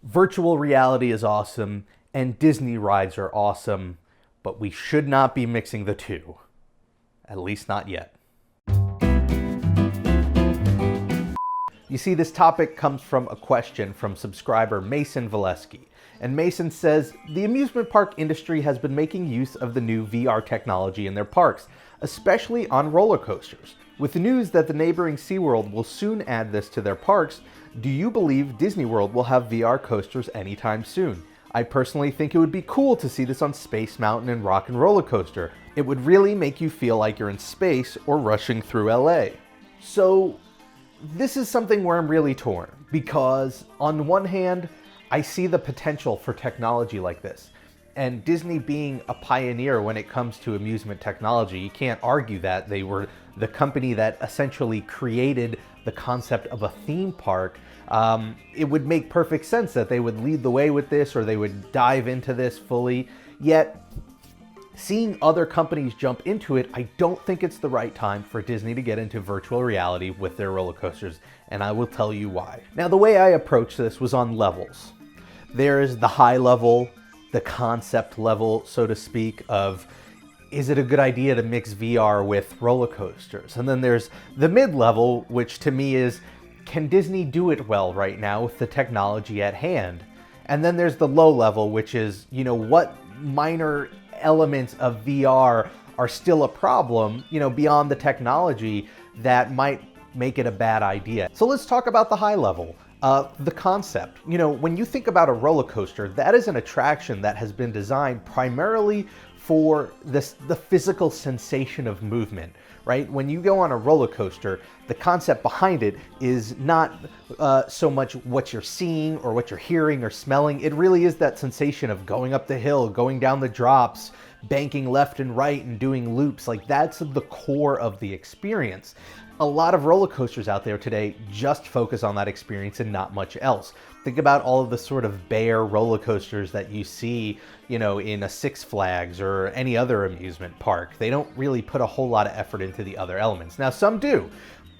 Virtual reality is awesome, and Disney rides are awesome, but we should not be mixing the two. At least not yet. You see, this topic comes from a question from subscriber Mason Valesky. And Mason says, the amusement park industry has been making use of the new VR technology in their parks, especially on roller coasters. With the news that the neighboring SeaWorld will soon add this to their parks, do you believe Disney World will have VR coasters anytime soon? I personally think it would be cool to see this on Space Mountain and Rock and Roller Coaster. It would really make you feel like you're in space or rushing through LA. So, this is something where I'm really torn, because on one hand, I see the potential for technology like this. And Disney being a pioneer when it comes to amusement technology, you can't argue that. They were the company that essentially created the concept of a theme park. It would make perfect sense that they would lead the way with this, or they would dive into this fully. Yet, seeing other companies jump into it, I don't think it's the right time for Disney to get into virtual reality with their roller coasters, and I will tell you why. Now, the way I approached this was on levels. There is the high level, the concept level, so to speak, of is it a good idea to mix VR with roller coasters? And then there's the mid-level, which to me is, can Disney do it well right now with the technology at hand? And then there's the low level, which is, what minor elements of VR are still a problem, beyond the technology that might make it a bad idea. So let's talk about the high level. The concept. When you think about a roller coaster, that is an attraction that has been designed primarily for the physical sensation of movement, right? When you go on a roller coaster, the concept behind it is not so much what you're seeing or what you're hearing or smelling. It really is that sensation of going up the hill, going down the drops, banking left and right and doing loops. Like, that's the core of the experience. A lot of roller coasters out there today just focus on that experience and not much else. Think about all of the sort of bare roller coasters that you see, in a Six Flags or any other amusement park. They don't really put a whole lot of effort into the other elements. Now, some do,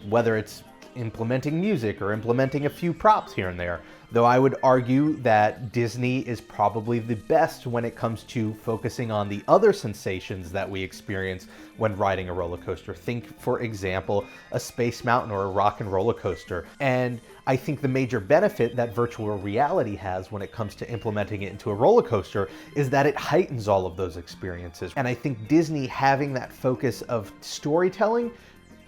whether it's implementing music or implementing a few props here and there. Though I would argue that Disney is probably the best when it comes to focusing on the other sensations that we experience when riding a roller coaster. Think, for example, a Space Mountain or a Rock and Roller Coaster. And I think the major benefit that virtual reality has when it comes to implementing it into a roller coaster is that it heightens all of those experiences. And I think Disney having that focus of storytelling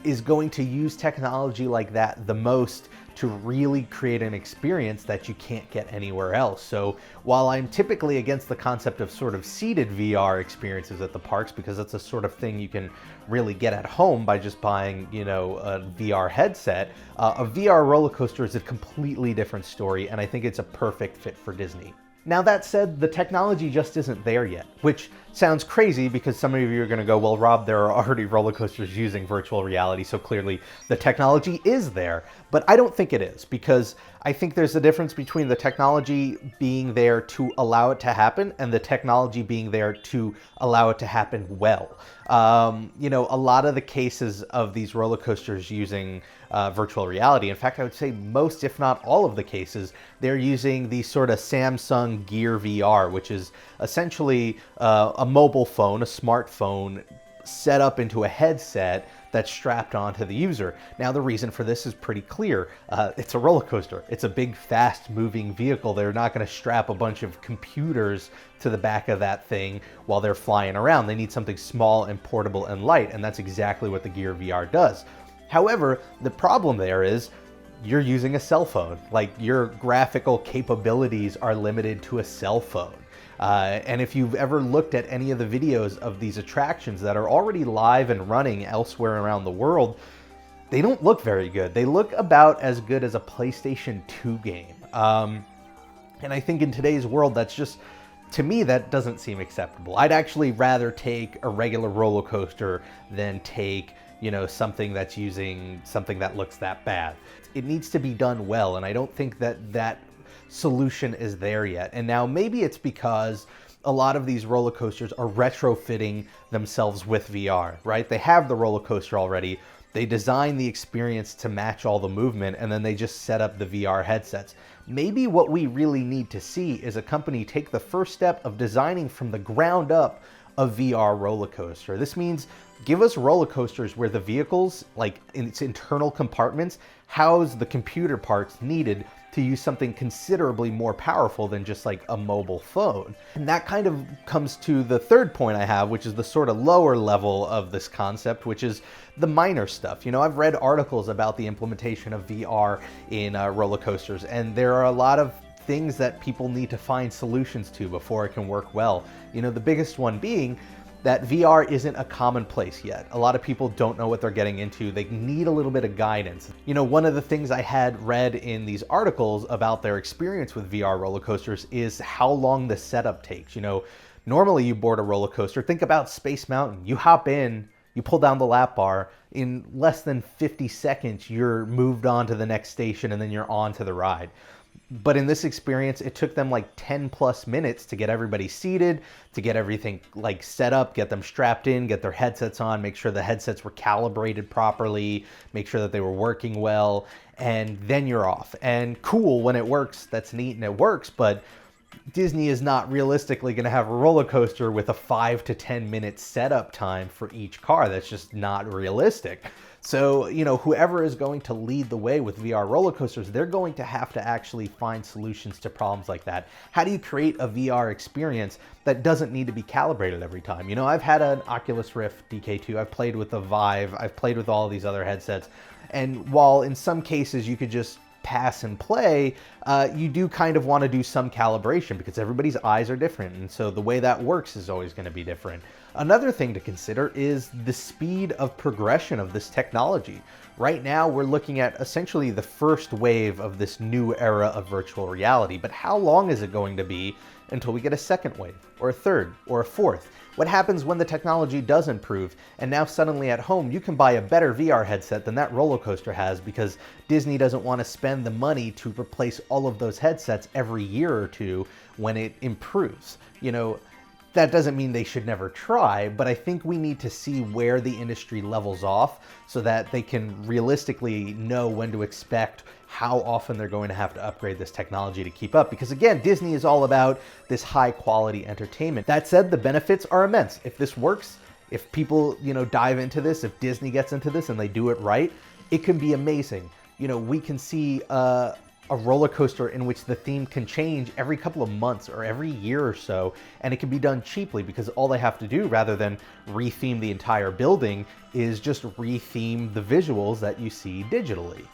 is going to use technology like that the most to really create an experience that you can't get anywhere else. So while I'm typically against the concept of sort of seated VR experiences at the parks, because that's a sort of thing you can really get at home by just buying, a VR headset, a VR roller coaster is a completely different story, and I think it's a perfect fit for Disney. Now, that said, the technology just isn't there yet, which sounds crazy because some of you are going to go, well, Rob, there are already roller coasters using virtual reality, so clearly the technology is there. But I don't think it is, because I think there's a difference between the technology being there to allow it to happen and the technology being there to allow it to happen well. A lot of the cases of these roller coasters using virtual reality, in fact, I would say most, if not all of the cases, they're using the sort of Samsung Gear VR, which is essentially a mobile phone, a smartphone, set up into a headset that's strapped onto the user. Now, the reason for this is pretty clear. It's a roller coaster. It's a big, fast-moving vehicle. They're not going to strap a bunch of computers to the back of that thing while they're flying around. They need something small and portable and light, and that's exactly what the Gear VR does. However, the problem there is you're using a cell phone. Like, your graphical capabilities are limited to a cell phone. And if you've ever looked at any of the videos of these attractions that are already live and running elsewhere around the world, they don't look very good. They look about as good as a PlayStation 2 game. And I think in today's world, that's just, to me, that doesn't seem acceptable. I'd actually rather take a regular roller coaster than take, something that's using something that looks that bad. It needs to be done well, and I don't think that solution is there yet. And now maybe it's because a lot of these roller coasters are retrofitting themselves with VR, right? They have the roller coaster already. They design the experience to match all the movement, and then they just set up the VR headsets. maybe what we really need to see is a company take the first step of designing from the ground up a VR roller coaster. This means give us roller coasters where the vehicles, like in its internal compartments, house the computer parts needed to use something considerably more powerful than just like a mobile phone. And that kind of comes to the third point I have, which is the sort of lower level of this concept, which is the minor stuff. You know, I've read articles about the implementation of VR in roller coasters, and there are a lot of things that people need to find solutions to before it can work well. You know, the biggest one being that VR isn't a commonplace yet. A lot of people don't know what they're getting into. They need a little bit of guidance. You know, one of the things I had read in these articles about their experience with VR roller coasters is how long the setup takes. You know, normally you board a roller coaster, think about Space Mountain. You hop in, you pull down the lap bar, in less than 50 seconds, you're moved on to the next station and then you're on to the ride. But in this experience, it took them like 10 plus minutes to get everybody seated, to get everything like set up, get them strapped in, get their headsets on, make sure the headsets were calibrated properly, make sure that they were working well, and then you're off. And cool, when it works, that's neat and it works, but Disney is not realistically going to have a roller coaster with a 5 to 10 minute setup time for each car. That's just not realistic. So, you know, whoever is going to lead the way with VR roller coasters, they're going to have to actually find solutions to problems like that. How do you create a VR experience that doesn't need to be calibrated every time? You know, I've had an Oculus Rift DK2, I've played with the Vive, I've played with all these other headsets, and while in some cases you could just pass and play, you do kind of want to do some calibration because everybody's eyes are different, and so the way that works is always going to be different. Another thing to consider is the speed of progression of this technology. Right now, we're looking at essentially the first wave of this new era of virtual reality, but how long is it going to be until we get a second wave, or a third, or a fourth? What happens when the technology does improve, and now suddenly at home you can buy a better VR headset than that roller coaster has because Disney doesn't want to spend the money to replace all of those headsets every year or two when it improves. You know, that doesn't mean they should never try, but I think we need to see where the industry levels off so that they can realistically know when to expect how often they're going to have to upgrade this technology to keep up. Because again, Disney is all about this high quality entertainment. That said, the benefits are immense. If this works, if people, you know, dive into this, if Disney gets into this and they do it right, it can be amazing. You know, we can see a roller coaster in which the theme can change every couple of months or every year or so, and it can be done cheaply because all they have to do, rather than retheme the entire building, is just retheme the visuals that you see digitally.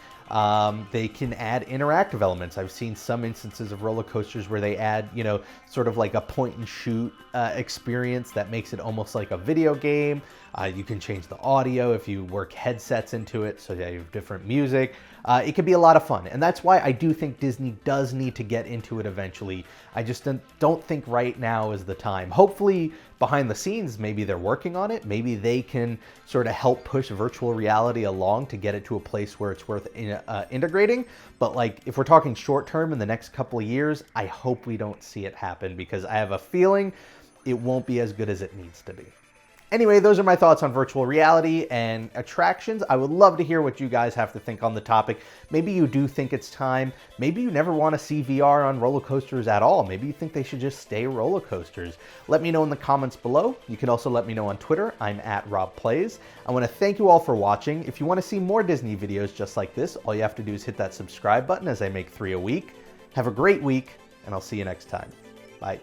They can add interactive elements. I've seen some instances of roller coasters where they add, you know, sort of like a point and shoot experience that makes it almost like a video game. You can change the audio if you work headsets into it, so that you have different music. It can be a lot of fun, and that's why I do think Disney does need to get into it eventually. I just don't think right now is the time. Hopefully, behind the scenes, maybe they're working on it. Maybe they can sort of help push virtual reality along to get it to a place where it's worth integrating. But like, if we're talking short term in the next couple of years, I hope we don't see it happen because I have a feeling it won't be as good as it needs to be. Anyway, those are my thoughts on virtual reality and attractions. I would love to hear what you guys have to think on the topic. Maybe you do think it's time. Maybe you never want to see VR on roller coasters at all. Maybe you think they should just stay roller coasters. Let me know in the comments below. You can also let me know on Twitter. I'm at RobPlays. I want to thank you all for watching. If you want to see more Disney videos just like this, all you have to do is hit that subscribe button as I make 3 a week. Have a great week, and I'll see you next time. Bye.